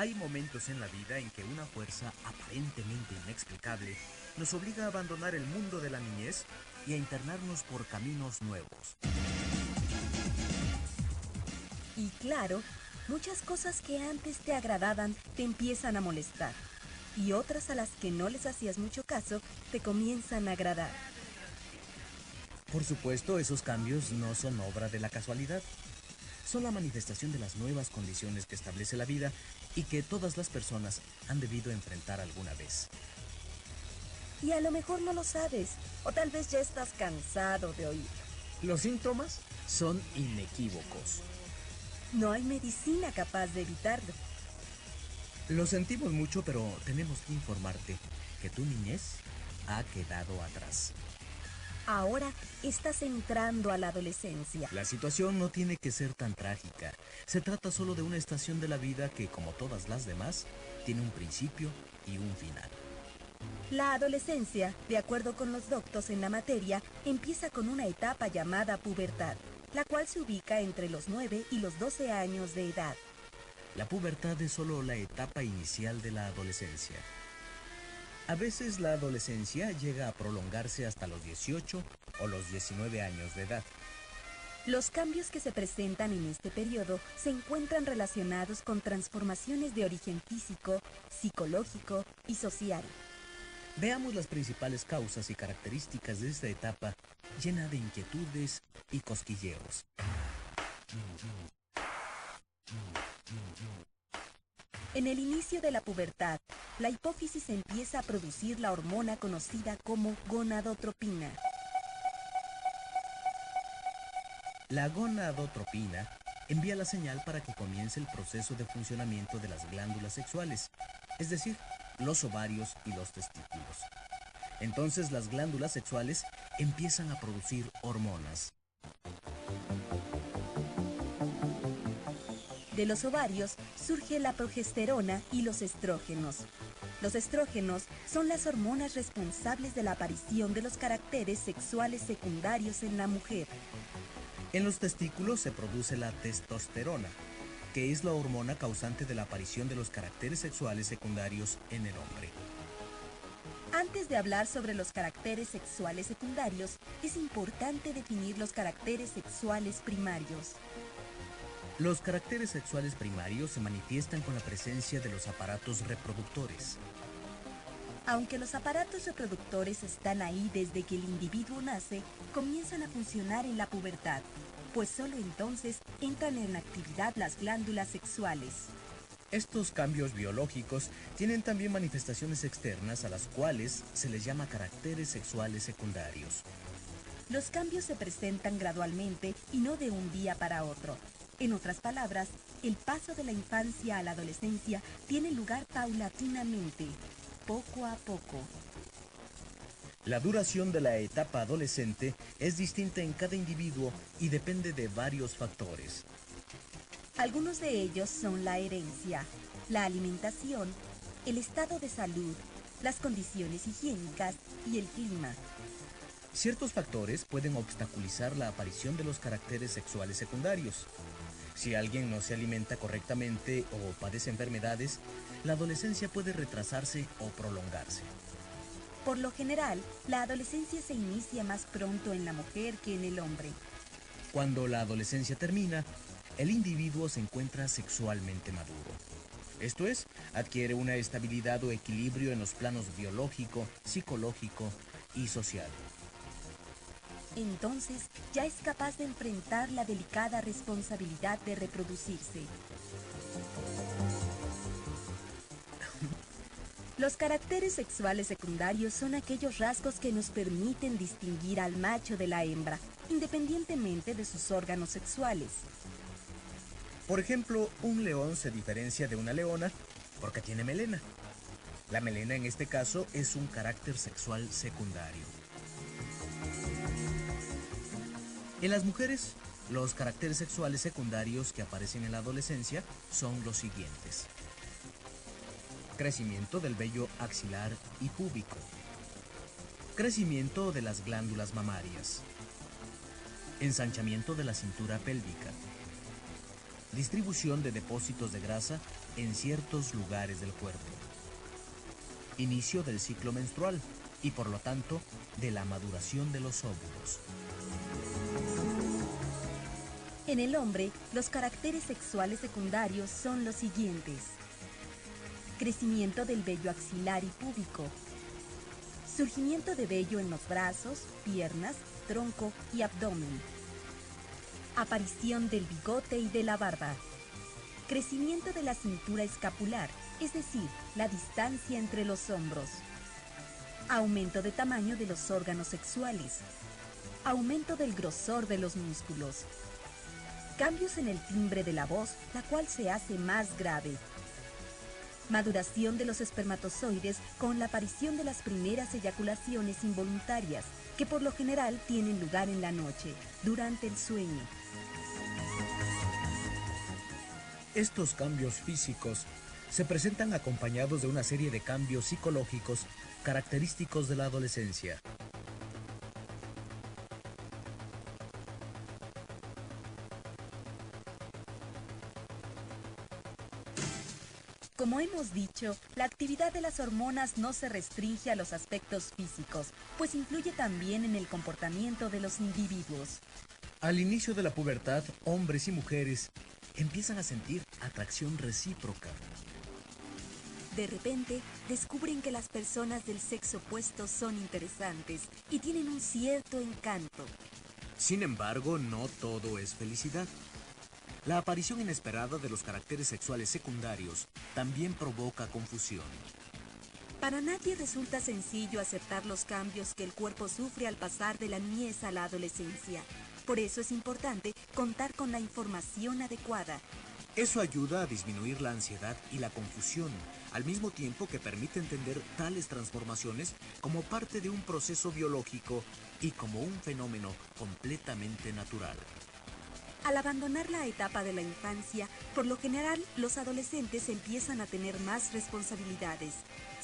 Hay momentos en la vida en que una fuerza aparentemente inexplicable nos obliga a abandonar el mundo de la niñez y a internarnos por caminos nuevos. Y claro, muchas cosas que antes te agradaban te empiezan a molestar. Y otras a las que no les hacías mucho caso te comienzan a agradar. Por supuesto, esos cambios no son obra de la casualidad. Son la manifestación de las nuevas condiciones que establece la vida y que todas las personas han debido enfrentar alguna vez. Y a lo mejor no lo sabes, o tal vez ya estás cansado de oír. Los síntomas son inequívocos. No hay medicina capaz de evitarlo. Lo sentimos mucho, pero tenemos que informarte que tu niñez ha quedado atrás. Ahora estás entrando a la adolescencia. La situación no tiene que ser tan trágica. Se trata solo de una estación de la vida que, como todas las demás, tiene un principio y un final. La adolescencia, de acuerdo con los doctos en la materia, empieza con una etapa llamada pubertad, la cual se ubica entre los 9 y los 12 años de edad. La pubertad es solo la etapa inicial de la adolescencia. A veces la adolescencia llega a prolongarse hasta los 18 o los 19 años de edad. Los cambios que se presentan en este periodo se encuentran relacionados con transformaciones de origen físico, psicológico y social. Veamos las principales causas y características de esta etapa llena de inquietudes y cosquilleos. En el inicio de la pubertad, la hipófisis empieza a producir la hormona conocida como gonadotropina. La gonadotropina envía la señal para que comience el proceso de funcionamiento de las glándulas sexuales, es decir, los ovarios y los testículos. Entonces las glándulas sexuales empiezan a producir hormonas. De los ovarios surge la progesterona y los estrógenos. Los estrógenos son las hormonas responsables de la aparición de los caracteres sexuales secundarios en la mujer. En los testículos se produce la testosterona, que es la hormona causante de la aparición de los caracteres sexuales secundarios en el hombre. Antes de hablar sobre los caracteres sexuales secundarios, es importante definir los caracteres sexuales primarios. Los caracteres sexuales primarios se manifiestan con la presencia de los aparatos reproductores. Aunque los aparatos reproductores están ahí desde que el individuo nace, comienzan a funcionar en la pubertad, pues solo entonces entran en actividad las glándulas sexuales. Estos cambios biológicos tienen también manifestaciones externas a las cuales se les llama caracteres sexuales secundarios. Los cambios se presentan gradualmente y no de un día para otro. En otras palabras, el paso de la infancia a la adolescencia tiene lugar paulatinamente, poco a poco. La duración de la etapa adolescente es distinta en cada individuo y depende de varios factores. Algunos de ellos son la herencia, la alimentación, el estado de salud, las condiciones higiénicas y el clima. Ciertos factores pueden obstaculizar la aparición de los caracteres sexuales secundarios. Si alguien no se alimenta correctamente o padece enfermedades, la adolescencia puede retrasarse o prolongarse. Por lo general, la adolescencia se inicia más pronto en la mujer que en el hombre. Cuando la adolescencia termina, el individuo se encuentra sexualmente maduro. Esto es, adquiere una estabilidad o equilibrio en los planos biológico, psicológico y social. Entonces, ya es capaz de enfrentar la delicada responsabilidad de reproducirse. Los caracteres sexuales secundarios son aquellos rasgos que nos permiten distinguir al macho de la hembra, independientemente de sus órganos sexuales. Por ejemplo, un león se diferencia de una leona porque tiene melena. La melena en este caso es un carácter sexual secundario. En las mujeres, los caracteres sexuales secundarios que aparecen en la adolescencia son los siguientes. Crecimiento del vello axilar y púbico. Crecimiento de las glándulas mamarias. Ensanchamiento de la cintura pélvica. Distribución de depósitos de grasa en ciertos lugares del cuerpo. Inicio del ciclo menstrual y por lo tanto de la maduración de los óvulos. En el hombre, los caracteres sexuales secundarios son los siguientes: crecimiento del vello axilar y púbico, surgimiento de vello en los brazos, piernas, tronco y abdomen, aparición del bigote y de la barba, crecimiento de la cintura escapular, es decir, la distancia entre los hombros, aumento de tamaño de los órganos sexuales, aumento del grosor de los músculos, cambios en el timbre de la voz, la cual se hace más grave, maduración de los espermatozoides con la aparición de las primeras eyaculaciones involuntarias, que por lo general tienen lugar en la noche, durante el sueño. Estos cambios físicos se presentan acompañados de una serie de cambios psicológicos característicos de la adolescencia. Como hemos dicho, la actividad de las hormonas no se restringe a los aspectos físicos, pues influye también en el comportamiento de los individuos. Al inicio de la pubertad, hombres y mujeres empiezan a sentir atracción recíproca. De repente, descubren que las personas del sexo opuesto son interesantes y tienen un cierto encanto. Sin embargo, no todo es felicidad. La aparición inesperada de los caracteres sexuales secundarios también provoca confusión. Para nadie resulta sencillo aceptar los cambios que el cuerpo sufre al pasar de la niñez a la adolescencia. Por eso es importante contar con la información adecuada. Eso ayuda a disminuir la ansiedad y la confusión, al mismo tiempo que permite entender tales transformaciones como parte de un proceso biológico y como un fenómeno completamente natural. Al abandonar la etapa de la infancia, por lo general los adolescentes empiezan a tener más responsabilidades.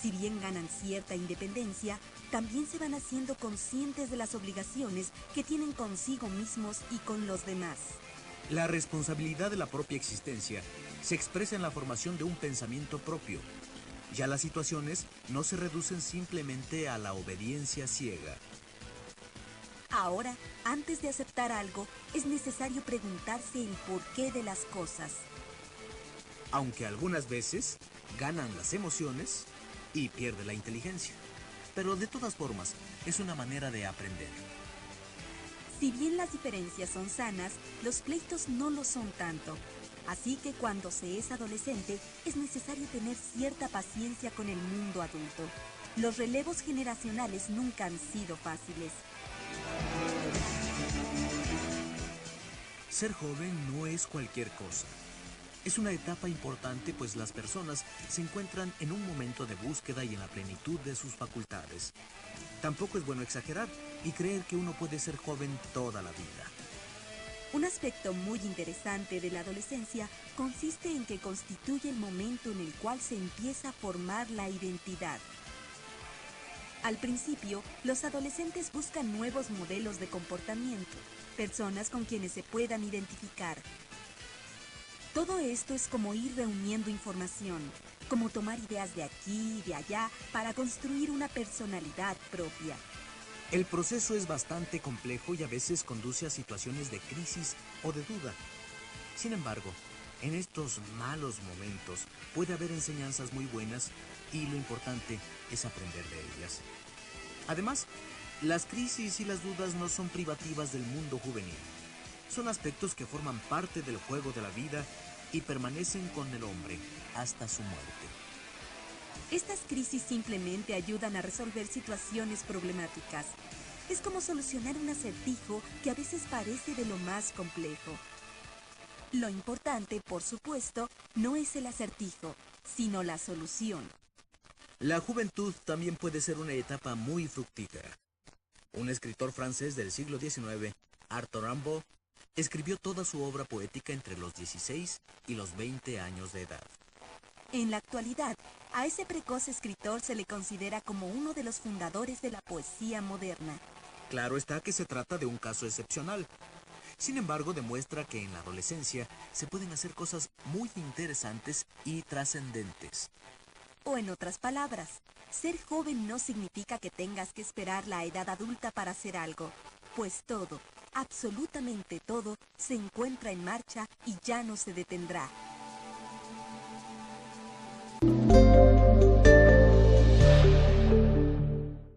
Si bien ganan cierta independencia, también se van haciendo conscientes de las obligaciones que tienen consigo mismos y con los demás. La responsabilidad de la propia existencia se expresa en la formación de un pensamiento propio. Ya las situaciones no se reducen simplemente a la obediencia ciega. Ahora, antes de aceptar algo, es necesario preguntarse el porqué de las cosas. Aunque algunas veces ganan las emociones y pierde la inteligencia. Pero de todas formas, es una manera de aprender. Si bien las diferencias son sanas, los pleitos no lo son tanto. Así que cuando se es adolescente, es necesario tener cierta paciencia con el mundo adulto. Los relevos generacionales nunca han sido fáciles. Ser joven no es cualquier cosa. Es una etapa importante, pues las personas se encuentran en un momento de búsqueda y en la plenitud de sus facultades. Tampoco es bueno exagerar y creer que uno puede ser joven toda la vida. Un aspecto muy interesante de la adolescencia consiste en que constituye el momento en el cual se empieza a formar la identidad. Al principio, los adolescentes buscan nuevos modelos de comportamiento, personas con quienes se puedan identificar. Todo esto es como ir reuniendo información, como tomar ideas de aquí y de allá para construir una personalidad propia. El proceso es bastante complejo y a veces conduce a situaciones de crisis o de duda. Sin embargo, en estos malos momentos puede haber enseñanzas muy buenas y lo importante es aprender de ellas. Además, las crisis y las dudas no son privativas del mundo juvenil. Son aspectos que forman parte del juego de la vida y permanecen con el hombre hasta su muerte. Estas crisis simplemente ayudan a resolver situaciones problemáticas. Es como solucionar un acertijo que a veces parece de lo más complejo. Lo importante, por supuesto, no es el acertijo, sino la solución. La juventud también puede ser una etapa muy fructífera. Un escritor francés del siglo XIX, Arthur Rimbaud, escribió toda su obra poética entre los 16 y los 20 años de edad. En la actualidad, a ese precoz escritor se le considera como uno de los fundadores de la poesía moderna. Claro está que se trata de un caso excepcional. Sin embargo, demuestra que en la adolescencia se pueden hacer cosas muy interesantes y trascendentes. O en otras palabras, ser joven no significa que tengas que esperar la edad adulta para hacer algo, pues todo, absolutamente todo, se encuentra en marcha y ya no se detendrá.